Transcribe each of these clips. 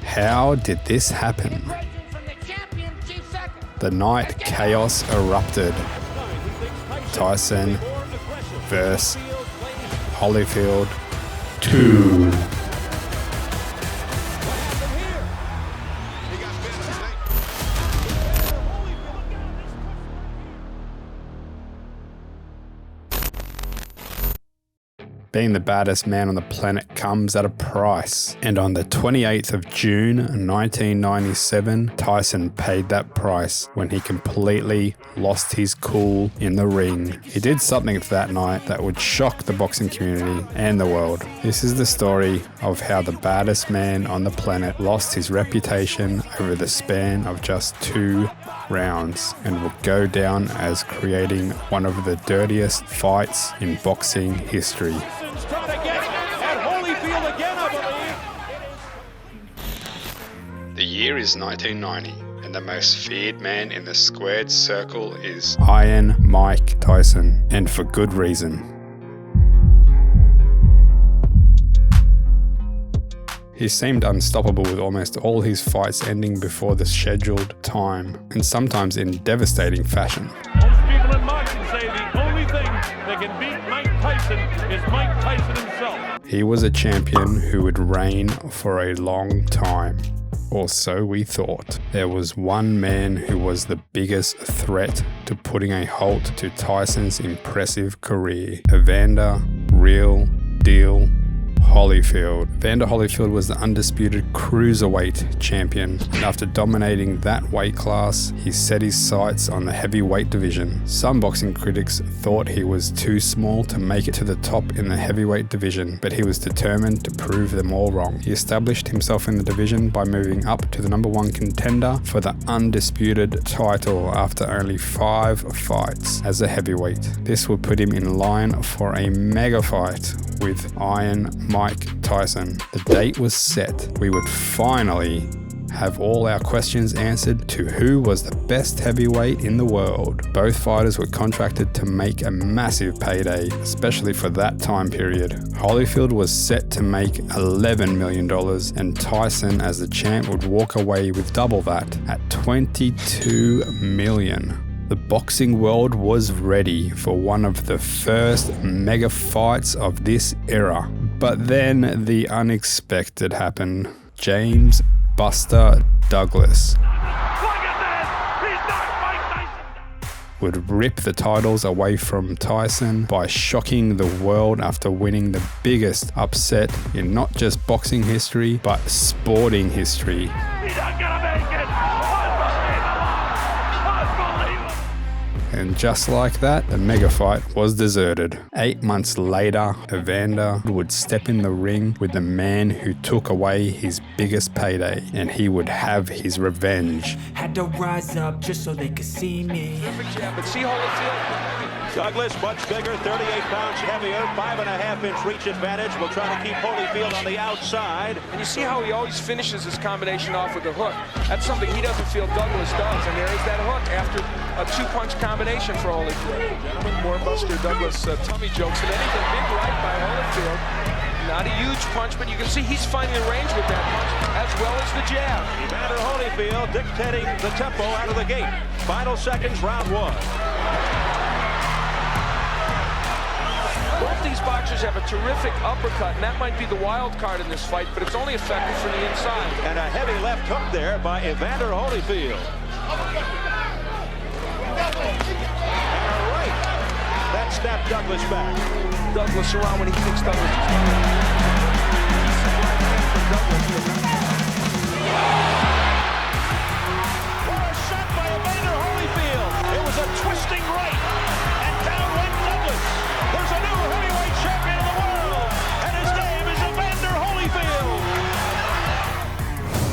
How did this happen? The night chaos erupted. Tyson versus Holyfield 2. Being the baddest man on the planet comes at a price. And on the 28th of June 1997, Tyson paid that price when he completely lost his cool in the ring. He did something that night that would shock the boxing community and the world. This is the story of how the baddest man on the planet lost his reputation over the span of just 2 rounds and will go down as creating one of the dirtiest fights in boxing history. The year is 1990, and the most feared man in the squared circle is Iron Mike Tyson, and for good reason. He seemed unstoppable with almost all his fights ending before the scheduled time, and sometimes in devastating fashion. Most people in boxing say the only thing that can beat Mike Tyson is Mike Tyson himself. He was a champion who would reign for a long time. Or so we thought. There was one man who was the biggest threat to putting a halt to Tyson's impressive career. Evander Real Deal Holyfield. Evander Holyfield was the undisputed cruiserweight champion, and after dominating that weight class, he set his sights on the heavyweight division. Some boxing critics thought he was too small to make it to the top in the heavyweight division, but he was determined to prove them all wrong. He established himself in the division by moving up to the #1 contender for the undisputed title after only 5 fights as a heavyweight. This would put him in line for a mega fight with Iron Mike Tyson. The date was set. We would finally have all our questions answered to who was the best heavyweight in the world. Both fighters were contracted to make a massive payday, especially for that time period. Holyfield was set to make $11 million, and Tyson, as the champ, would walk away with double that at $22 million. The boxing world was ready for one of the first mega fights of this era. But then the unexpected happened. James Buster Douglas would rip the titles away from Tyson by shocking the world after winning the biggest upset in not just boxing history, but sporting history. He's not gonna make it! And just like that, the mega fight was deserted. 8 months later, Evander would step in the ring with the man who took away his biggest payday, and he would have his revenge. Had to rise up just so they could see me. Perfect jab, but see Holyfield. Douglas, much bigger, 38 pounds heavier, 5.5-inch reach advantage. Will try to keep Holyfield on the outside. And you see how he always finishes his combination off with a hook. That's something he doesn't feel Douglas does. And there's that hook after a 2-punch combination for Holyfield. Gentlemen, more Buster Douglas tummy jokes than anything. Big right by Holyfield. Not a huge punch, but you can see he's finding the range with that punch, as well as the jab. Evander Holyfield dictating the tempo out of the gate. Final seconds, round 1. Both these boxers have a terrific uppercut, and that might be the wild card in this fight, but it's only effective from the inside. And a heavy left hook there by Evander Holyfield. And a right. That snapped Douglas back. Douglas around when he thinks Douglas is coming. What a shot by Evander Holyfield. It was a twisting right. And down went Douglas. There's a new heavyweight champion of the world. And his name is Evander Holyfield.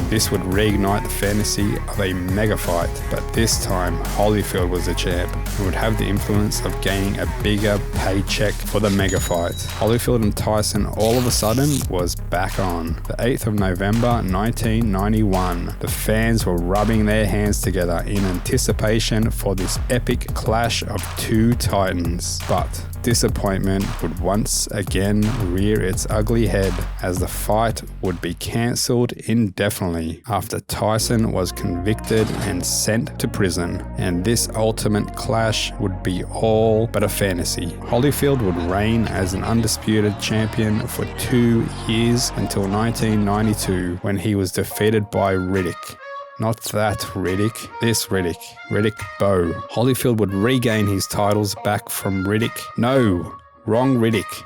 This would reignite the fantasy of a mega fight, but this time Holyfield was the champ and would have the influence of gaining a bigger paycheck for the mega fight. Holyfield and Tyson all of a sudden was back on. The 8th of November 1991. The fans were rubbing their hands together in anticipation for this epic clash of 2 titans. But disappointment would once again rear its ugly head as the fight would be cancelled indefinitely after Tyson was convicted and sent to prison, and this ultimate clash would be all but a fantasy. Holyfield would reign as an undisputed champion for 2 years until 1992 when he was defeated by Riddick. Not that Riddick, this Riddick. Riddick Bowe. Holyfield would regain his titles back from Riddick. No, wrong Riddick.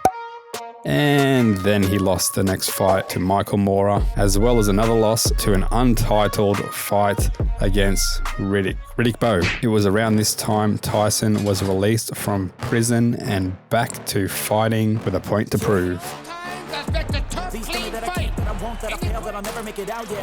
And then he lost the next fight to Michael Moorer, as well as another loss to an untitled fight against Riddick Bowe. It was around this time Tyson was released from prison and back to fighting with a point to prove. Please tell me that I can't, that I won't, that I fail, that I'll never make it out, yeah.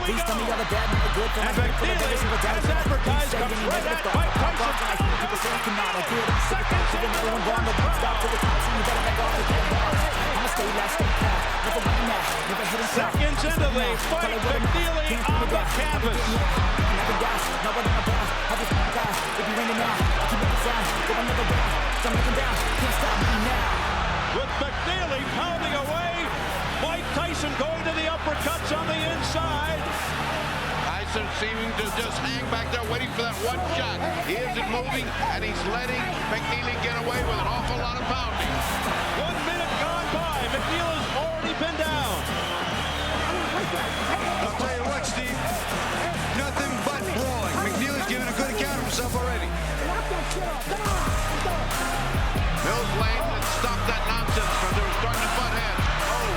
Please tell me all the bad, not the good, that I'm grateful of every single doubt. Please say any negative thought, I pop off, and I hear people say I cannot. I get it, sick of thinking everyone wrong, but won't stop till the cops, and you better back off the dead bars. I'ma stay loud, stay proud, never running out, never hitting south. Seconds into the fight, McNeely on the canvas. Never die, not what I'm about, I'll just die. If you raining now, I'll keep making sound, go another round, I'm making down, can't stop me now. With McNeely pounding away, Mike Tyson going to the uppercuts on the inside. Tyson seeming to just hang back there waiting for that one shot. He isn't moving, and he's letting McNeely get away with an awful lot of pounding. 1 minute gone by. McNeely's already been down. I'll tell you what, Steve, nothing but brawling. McNeely's giving a good account of himself already. Mills Lane and stopped that nonsense from they were starting to butt heads. Oh.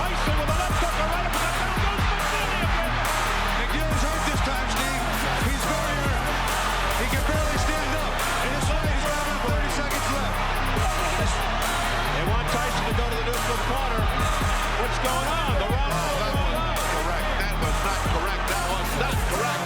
Tyson with a left hook right up the down goes McNeely again. McNeely's hurt this time, Steve. He's very hurt. He can barely stand up. And his legs are having 30 seconds left. They want Tyson to go to the neutral corner. What's going on? The round That was not correct. That was not correct. That was not correct.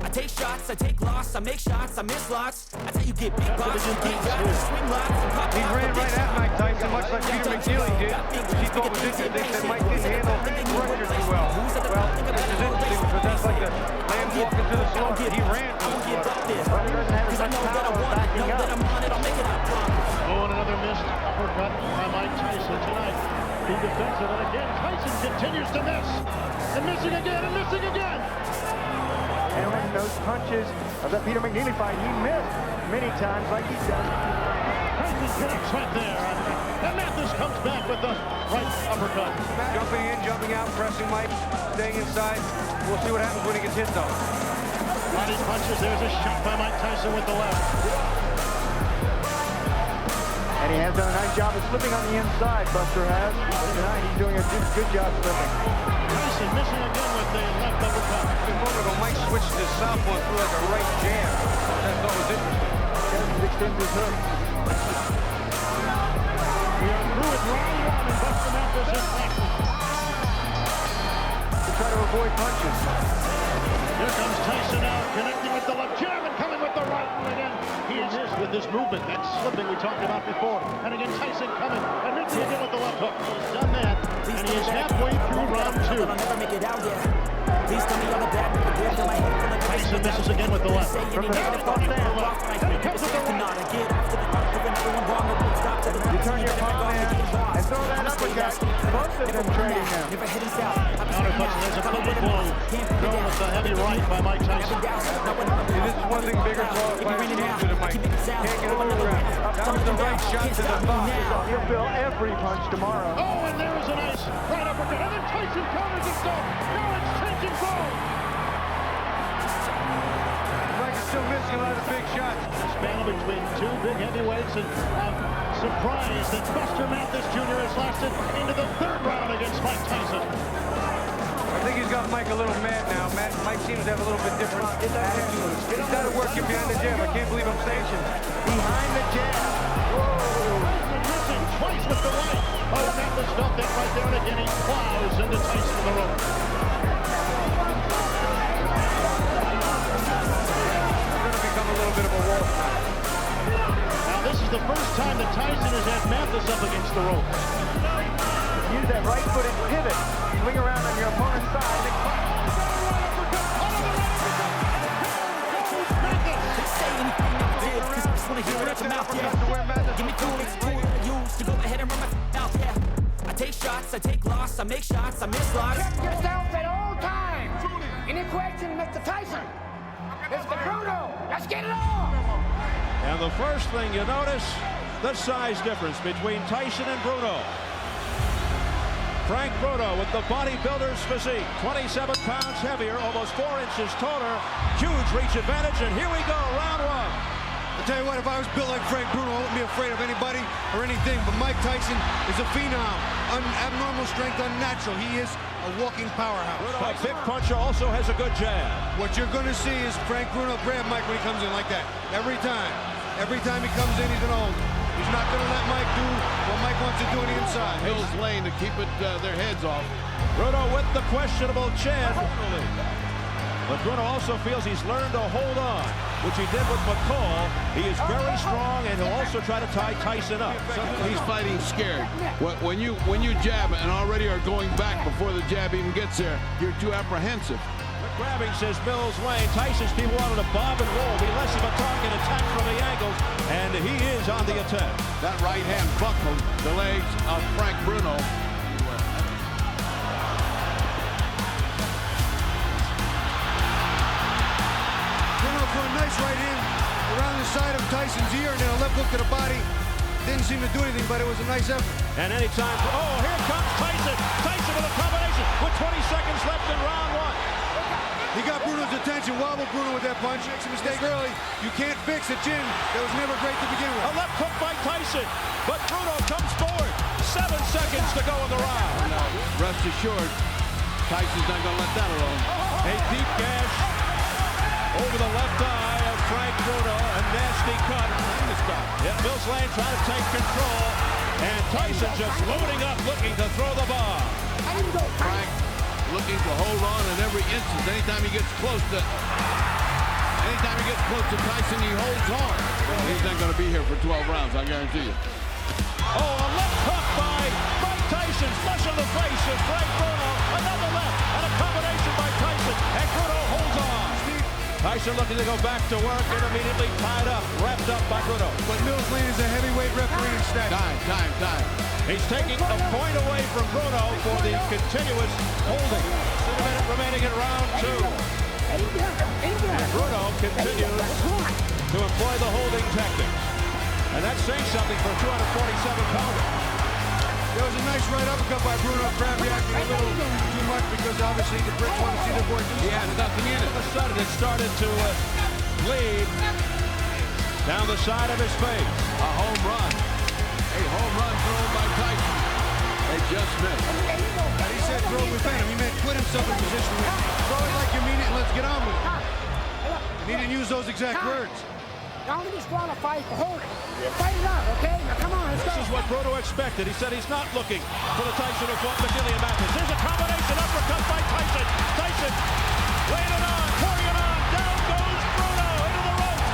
I take shots, I take loss, I make shots, I miss lots. I tell you get big bucks, you get shots, swing lots, and pop. He ran right at Mike Tyson, much like Peter McNeely did. He thought was interesting. They said Mike didn't handle pressure too well. Well, this is interesting because that's like the lamb walking to the slaughter. He ran to the slaughter. Because I know that I want it, know that I'm on it, I'll make it out. Oh, and another missed uppercut by Mike Tyson tonight. He defensive, and again, Tyson continues to miss. And missing again, and missing again. And when those punches of that Peter McNeely fight, he missed many times like he does. Tyson connects right there. And Mathis comes back with the right uppercut. Jumping in, jumping out, pressing Mike, staying inside. We'll see what happens when he gets hit, though. Body punches. There's a shot by Mike Tyson with the left. And he has done a nice job of slipping on the inside, Buster has. Tonight he's doing a good job slipping. Tyson missing again with the left uppercut. A moment ago, Mike switched to southpaw and threw like a right jab. That thought was interesting. He extends his hook. We are through with round one, and Buster Mathis is active. To try to avoid punches. Here comes Tyson now, connecting with the left jab and coming with the right. And again, he is with this movement. That's slipping we talked about before. And again, Tyson coming and mixing again with the left hook. He's done that, and he is halfway through round two. I'll never make it out, yeah. Please tell me all the bad, never good, till my head full of Tyson misses again with the left. From the negative thought, I cannot get after the thought, proving everyone wrong, it won't stop till the You turn your palm in and throw that uppercut. Both of them trading now. Never heading south. Counterpunch, and there's a big blow. Thrown with the heavy right by Mike Tyson. And this is one thing bigger fighters can't do to Mike. Can't get him on the ground. That was the right shot to the thigh. He'll feel every punch tomorrow. Oh, and there is a nice right uppercut. And then Tyson counters himself. Now it's changing zone. Mike's still missing a lot of big shots. This battle between two big heavyweights, and I'm surprised that Buster Mathis Jr. has lasted into the third round against Mike Tyson. I think he's got Mike a little mad now. Mike seems to have a little bit different attitude. He's got to work him behind the jab. I can't believe I'm saying shit. Behind the jab. Whoa. Tyson missing twice with the right. Oh, Mathis felt that right there, and again he plows into Tyson in the rope. It's going to become a little bit of a wall. Now this is the first time that Tyson has had Mathis up against the ropes. Use that right-footed pivot. Swing around on your opponent's side and uppercut to where Matt Give me two, it's cool to use to go ahead and run my out, yeah. I take shots, I take loss, I make shots, I miss lots. Check yourself at all times. Any question, Mr. Tyson? Mr. Bruno, let's get it on. And the first thing you notice, the size difference between Tyson and Bruno. Frank Bruno with the bodybuilder's physique, 27 pounds heavier, almost 4 inches taller, huge reach advantage, and here we go, round one. I'll tell you what, if I was built like Frank Bruno, I wouldn't be afraid of anybody or anything, but Mike Tyson is a phenom. Abnormal strength, unnatural. He is a walking powerhouse. A big puncher also has a good jab. What you're going to see is Frank Bruno grab Mike when he comes in like that. Every time. Every time he comes in, he's going to hold him. He's not going to let Mike do what Mike wants to do on the inside. Hill's lane to keep it their heads off. Bruno with the questionable chin. But Bruno also feels he's learned to hold on, which he did with McCall. He is very strong, and he'll also try to tie Tyson up. He's fighting scared. When you jab and already are going back before the jab even gets there, you're too apprehensive. Grabbing, says Mills Lane. Tyson's people wanted to bob and roll, be less of a target, attack from the angles, and he is on the attack. That right hand buckled the legs of Frank Bruno. Bruno for a nice right hand around the side of Tyson's ear, and then a left hook to the body. Didn't seem to do anything, but it was a nice effort. And anytime, oh, here comes Tyson. Tyson with a combination with 20 seconds left in round one. He got Bruno's attention, wobbled Bruno with that punch. Makes a mistake early. You can't fix a chin that was never great to begin with. A left hook by Tyson, but Bruno comes forward. 7 seconds to go in the round. Now, rest assured, Tyson's not going to let that alone. A deep gash over the left eye of Frank Bruno. A nasty cut. Yet Mills Lane trying to take control. And Tyson just loading up, looking to throw the bomb. Frank looking to hold on at every instance. Anytime he gets close to Tyson, he holds on. He's not going to be here for 12 rounds, I guarantee you. Oh, a left hook by Mike Tyson. Flush on the face of Frank Bruno. Another left, and a combination by Tyson. And Bruno holds on. Tyson looking to go back to work and immediately tied up, wrapped up by Bruno. But Mills Lane is a heavyweight referee instead. Time. He's taking a point away from Bruno for the continuous holding. 1 minute remaining in round two. And Bruno continues to employ the holding tactics. And that's saying something for a 247-pounder. There was a nice right uppercut by Bruno. Crowd reacting a little too much because obviously the Brits want to see the boy do. He had nothing in it. All of a sudden it started to bleed down the side of his face. A home run. A home run thrown by Tyson. They just missed. And he said throw with venom. He meant put himself in position with throw it like you mean it and let's get on with it. And he didn't use those exact words. Don't disqualify for holding. Fight it out, okay? Now come on, let's go. This is what Bruno expected. He said he's not looking for the Tyson who fought McGillian Mathis. There's a combination uppercut by Tyson. Tyson laying it on, pouring it on. Down goes Bruno into the ropes.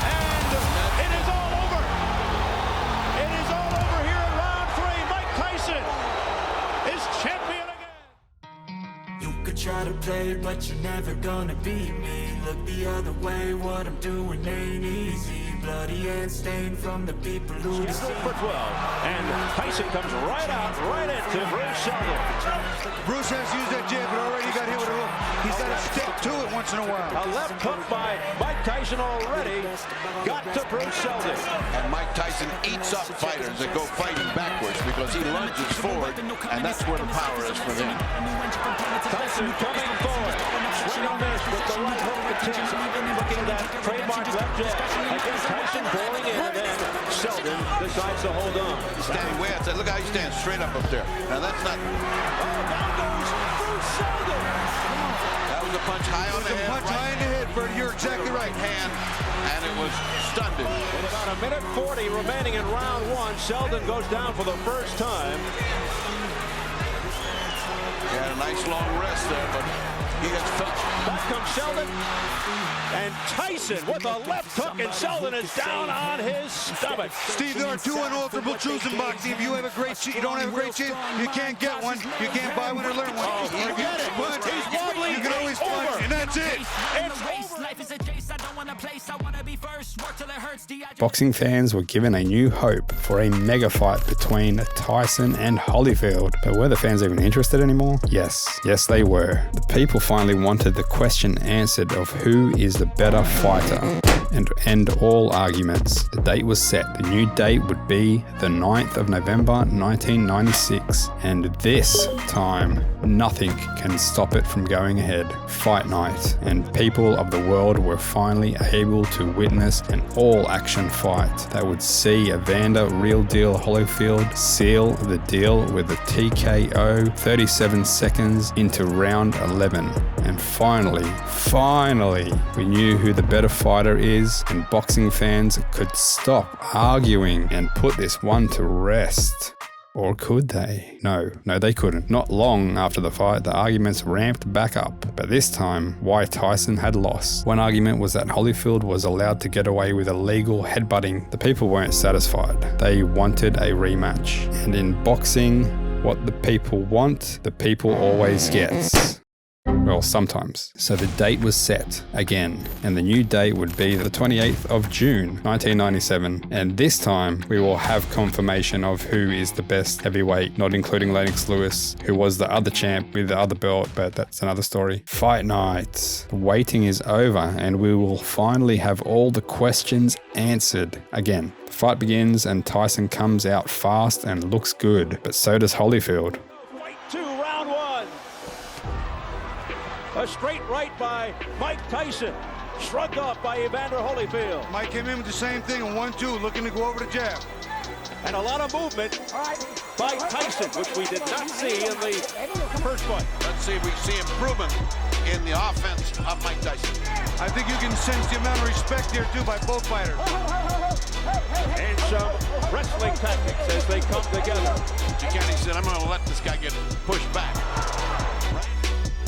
And it is all over. It is all over here in round three. Mike Tyson is champion again. You could try to play, but you're never gonna beat me. Look the other way, what I'm doing ain't easy. Bloody and stained from the people who Scheduled for 12, and Tyson comes right out, right into Bruce Seldon. Bruce has used that jab, but already got hit with a hook. He's got to stick to it once in a while. A left hook by Mike Tyson already got to Bruce Seldon. And Mike Tyson eats up fighters that go fighting backwards because he lunges forward, and that's where the power is for him. Tyson coming forward, swing and miss with the right hook to tip, looking at that trademark left jab. Again, Tyson boring in, and then Seldon decides to hold on. He's standing way outside. Look how he stands straight up there. Now that's not. Down goes Bruce Seldon. That was a punch high on the head. Punch high in the head, Bertie. You're exactly right. Hand, and it was stunned. With about a minute 40 remaining in round one, Seldon goes down for the first time. He had a nice long rest there, but he has felt. Back comes Seldon, and Tyson with a left hook, and Seldon is down on his stomach. Steve, there are two unalterable truths in boxing. If you have a great chin, you don't have a great chin, you can't get one. You can't buy one or learn one. You get it. He's wobbly. You can always punch, and that's it. It's over. Life is a chase, I don't want to place, I want to be Boxing fans were given a new hope for a mega fight between Tyson and Holyfield. But were the fans even interested anymore? Yes they were. The people finally wanted the question answered of who is the better fighter, and end all arguments. The date was set. The new date would be the 9th of November 1996, and this time nothing can stop it from going ahead. Fight night, and people of the world were finally able to witness an all-action fight that would see Evander "Real Deal" Holyfield seal the deal with a TKO 37 seconds into round 11. And finally, we knew who the better fighter is, and boxing fans could stop arguing and put this one to rest. Or could they? No, they couldn't. Not long after the fight, the arguments ramped back up, but this time, why Tyson had lost. One argument was that Holyfield was allowed to get away with illegal headbutting. The people weren't satisfied. They wanted a rematch. And in boxing, what the people want, the people always gets. Well, sometimes. So the date was set again, and the new date would be the 28th of June, 1997. And this time, we will have confirmation of who is the best heavyweight, not including Lennox Lewis, who was the other champ with the other belt, but that's another story. Fight night. The waiting is over, and we will finally have all the questions answered again. The fight begins, and Tyson comes out fast and looks good, but so does Holyfield. A straight right by Mike Tyson. Shrugged off by Evander Holyfield. Mike came in with the same thing, a 1-2, looking to go over the jab. And a lot of movement by Tyson, which we did not see in the first fight. Let's see if we see improvement in the offense of Mike Tyson. I think you can sense the amount of respect here, too, by both fighters. And some wrestling tactics as they come together. Giganni said, I'm going to let this guy get pushed back.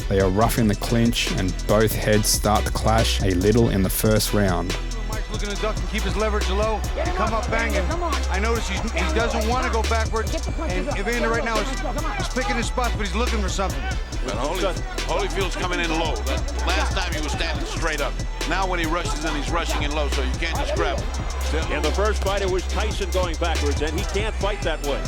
They are roughing the clinch, and both heads start to clash a little in the first round. Mike's looking to duck and keep his leverage low and come up banging. I notice he doesn't want to go backwards, and Evander right now is picking his spots, but he's looking for something. But Holyfield's coming in low. Last time he was standing straight up. Now when he rushes in, he's rushing in low, so you can't just grab him. In the first fight, it was Tyson going backwards, and he can't fight that way.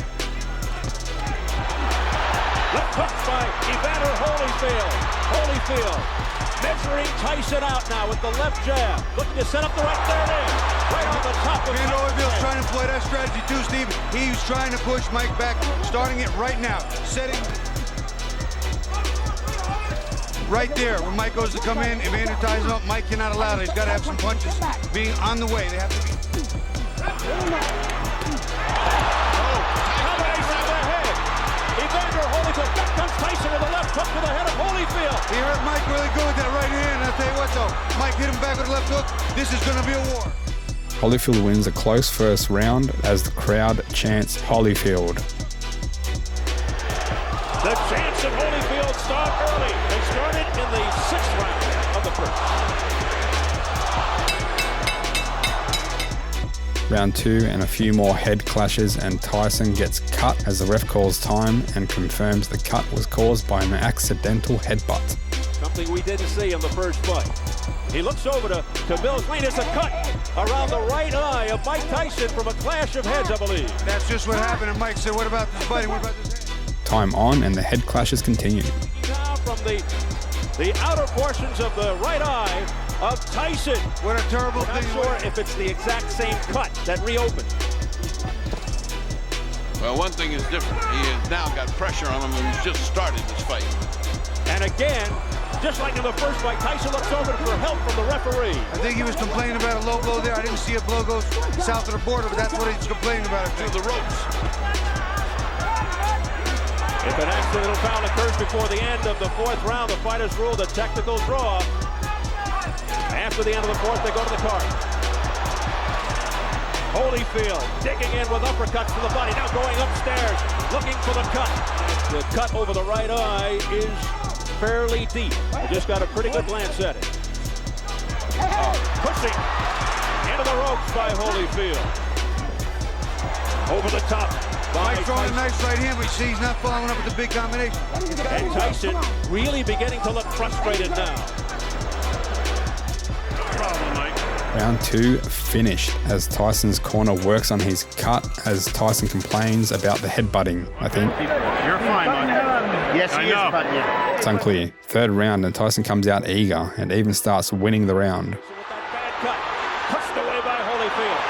Left hook by Evander Holyfield. Holyfield measuring Tyson out now with the left jab. Looking to set up the right. There it is. Right on the top of Evander Holyfield's trying to play that strategy too, Steve. He's trying to push Mike back, starting it right now. Setting right there. When Mike goes to come in, Evander ties him up. Mike cannot allow that. He's got to have some punches being on the way. They have to be. Evander Holyfield, back comes Tyson with the left hook to the head of Holyfield. He hurt Mike really good with that right hand. I'll tell you what though, Mike hit him back with the left hook. This is going to be a war. Holyfield wins a close first round as the crowd chants Holyfield. The chants of Holyfield start early. They started in the 6th round of the first. Round 2 and a few more head clashes, and Tyson gets cut as the ref calls time and confirms the cut was caused by an accidental headbutt. Something we didn't see in the first fight. He looks over to Bill's lane. It's a cut around the right eye of Mike Tyson from a clash of heads, I believe. That's just what happened, and Mike said, what about this fighting? What about this? Time on, and the head clashes continue. Now from the outer portions of the right eye of Tyson. What a terrible thing. I'm not sure if it's the exact same cut that reopened. Well, one thing is different. He has now got pressure on him, and he's just started this fight. And again, just like in the first fight, Tyson looks over for help from the referee. I think he was complaining about a low blow there. I didn't see a blow go south of the border, but that's what he's complaining about. To the ropes. If an accidental foul occurs before the end of the 4th round, the fighters ruled a technical draw. After the end of the 4th, they go to the card. Holyfield digging in with uppercuts to the body, now going upstairs, looking for the cut. The cut over the right eye is fairly deep. He just got a pretty good glance at it. Pushing into the ropes by Holyfield. Over the top. Mike throwing a nice right hand, but you see he's not following up with the big combination. And Tyson really beginning to look frustrated now. Round 2 finished as Tyson's corner works on his cut as Tyson complains about the headbutting, I think. You're fine, bud. Yes, he is, bud, yeah. It's unclear. Third round and Tyson comes out eager and even starts winning the round. With that bad cut, pushed away by Holyfield.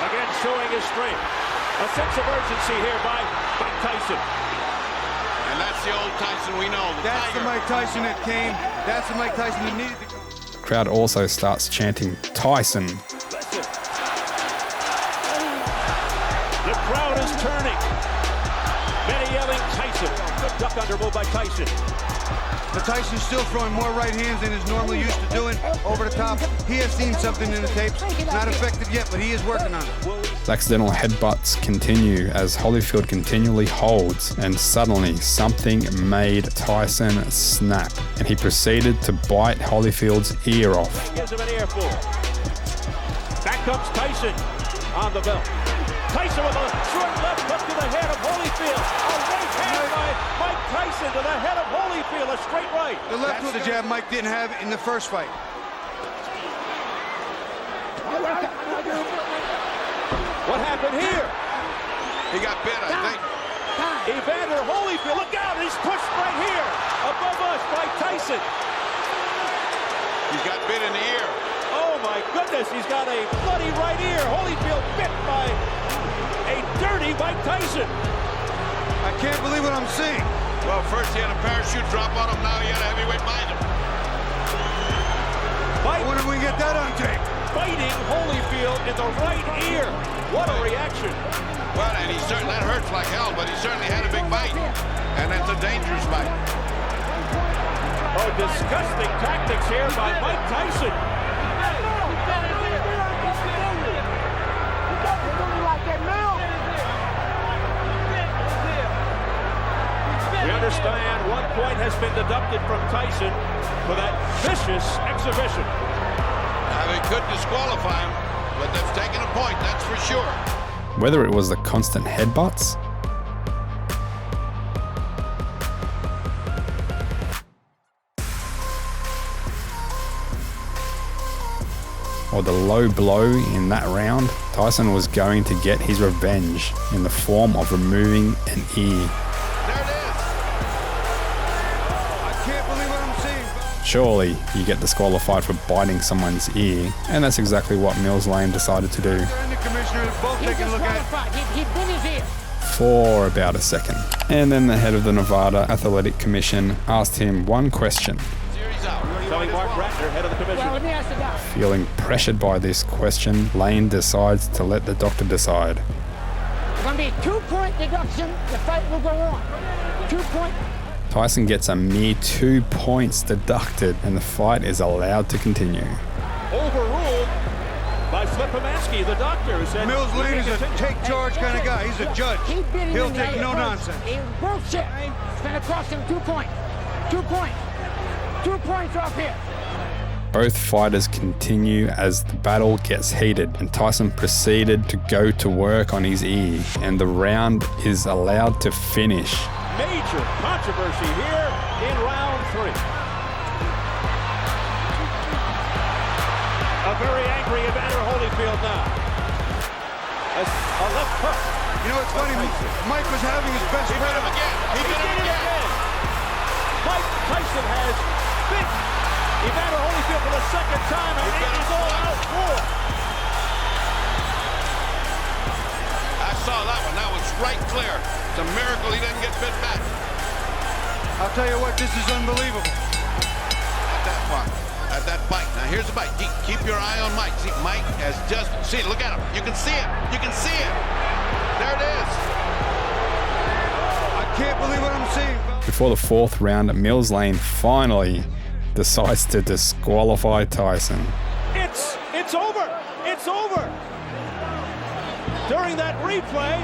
Again, showing his strength. A sense of urgency here by Tyson. And that's the old Tyson we know. That's the Mike Tyson that came. That's the Mike Tyson that needed to come. The crowd also starts chanting, Tyson. The crowd is turning. Many yelling Tyson. Good duck under move by Tyson. But Tyson's still throwing more right hands than he's normally used to doing over the top. He has seen something in the tapes. Not effective yet, but he is working on it. The accidental headbutts continue as Holyfield continually holds, and suddenly something made Tyson snap, and he proceeded to bite Holyfield's ear off. Gives him an earful. Back comes Tyson on the belt. Tyson with a short left hook to the head of Holyfield. A right hand by Mike Tyson to the head of Holyfield. A straight right. The left hook jab Mike didn't have in the first fight. What happened here? He got bit, I think. Evander Holyfield, look out, he's pushed right here, above us by Tyson. He's got bit in the ear. Oh my goodness, he's got a bloody right ear. Holyfield bit by a dirty Mike Tyson. I can't believe what I'm seeing. Well, first he had a parachute drop on him, now he had a heavyweight behind him. I wonder if we can get that on tape. Biting Holyfield in the right ear. What a reaction. Well, and he certainly, that hurts like hell, but he certainly had a big bite. And it's a dangerous bite. Oh, disgusting tactics here by Mike Tyson. We understand 1 point has been deducted from Tyson for that vicious exhibition. Now, they could disqualify him, but they've taken a point, that's for sure. Whether it was the constant headbutts, or the low blow in that round, Tyson was going to get his revenge in the form of removing an ear. There it is. I can't believe what I'm seeing. Surely you get disqualified for biting someone's ear, and that's exactly what Mills Lane decided to do. And the commissioner is both taking a look at it. He bit his ear. For about a second. And then the head of the Nevada Athletic Commission asked him one question. Series out. Telling Mark Ratner, head of the commission. Well, let me ask you that. Feeling pressured by this question, Lane decides to let the doctor decide. It's going to be a 2-point deduction. The fight will go on. 2-point. Tyson gets a mere 2 points deducted, and the fight is allowed to continue. Overruled by Flippomansky, the doctor, who said Mills Lane is a take charge kind of guy. He's a judge. He'll take no nonsense. He bullshit. It's going to cost him 2 points. 2 points. 2 points off here. Both fighters continue as the battle gets heated, and Tyson proceeded to go to work on his ear, and the round is allowed to finish. Major controversy here in round 3. A very angry Evander Holyfield now. A left hook. You know, it's funny. Mike was having his best He bit him again. He bit him again. Mike Tyson has bit Evander Holyfield for the second time, and it is all out for. I saw that one. That was right clear. It's a miracle he didn't get bit back. I'll tell you what, this is unbelievable. At that part. At that bite. Now here's the bite. Keep your eye on Mike. See, Mike has just... See, look at him. You can see it. You can see it. There it is. I can't believe what I'm seeing. Before the 4th round, Mills Lane finally decides to disqualify Tyson. It's over. It's over. During that replay,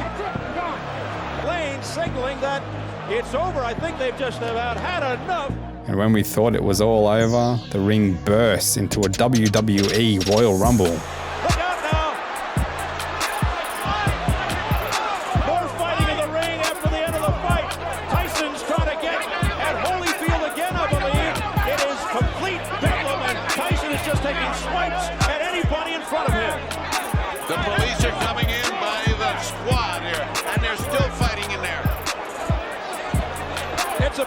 Lane signaling that it's over. I think they've just about had enough. And when we thought it was all over, the ring bursts into a WWE Royal Rumble. Look out now. More fighting in the ring after the end of the fight. Tyson's trying to get at Holyfield again, I believe. It is complete bedlam, and Tyson is just taking swipes at anybody in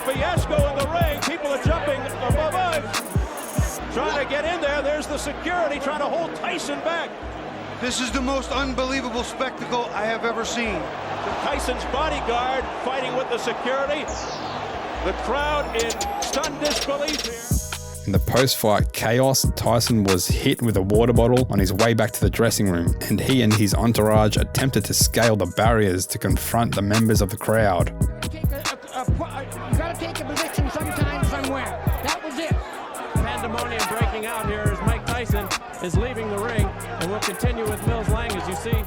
fiasco in the ring. People are jumping above us. Trying to get in there. There's the security trying to hold Tyson back. This is the most unbelievable spectacle I have ever seen. Tyson's bodyguard fighting with the security. The crowd in stunned disbelief here. In the post-fight chaos, Tyson was hit with a water bottle on his way back to the dressing room, and he and his entourage attempted to scale the barriers to confront the members of the crowd. You gotta take a position sometime, somewhere. That was it. Pandemonium breaking out here as Mike Tyson is leaving the ring, and we'll continue with Mills Lang as you see.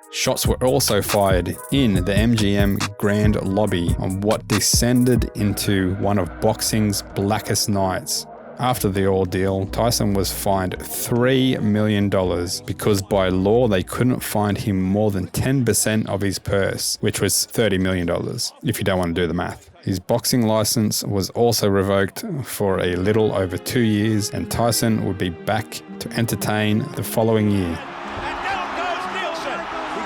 Shots were also fired in the MGM Grand Lobby on what descended into one of boxing's blackest nights. After the ordeal, Tyson was fined $3 million because by law they couldn't fine him more than 10% of his purse, which was $30 million, if you don't want to do the math. His boxing license was also revoked for a little over 2 years, and Tyson would be back to entertain the following year.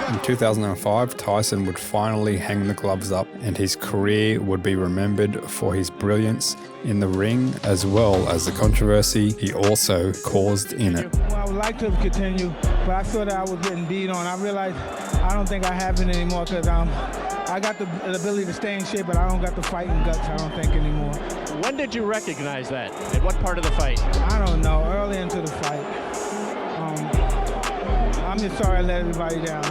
In 2005, Tyson would finally hang the gloves up, and his career would be remembered for his brilliance in the ring as well as the controversy he also caused in it. Well, I would like to continue, but I saw that I was getting beat on. I realized I don't think I have it anymore because I got the ability to stay in shape, but I don't got the fighting guts, I don't think, anymore. When did you recognize that? At what part of the fight? I don't know, early into the fight. I'm just sorry I let everybody down.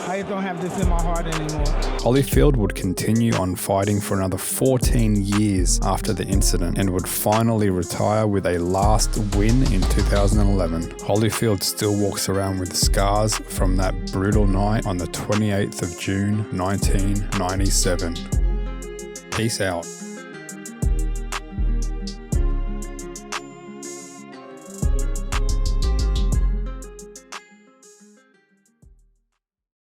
I just don't have this in my heart anymore. Holyfield would continue on fighting for another 14 years after the incident and would finally retire with a last win in 2011. Holyfield still walks around with scars from that brutal night on the 28th of June, 1997. Peace out.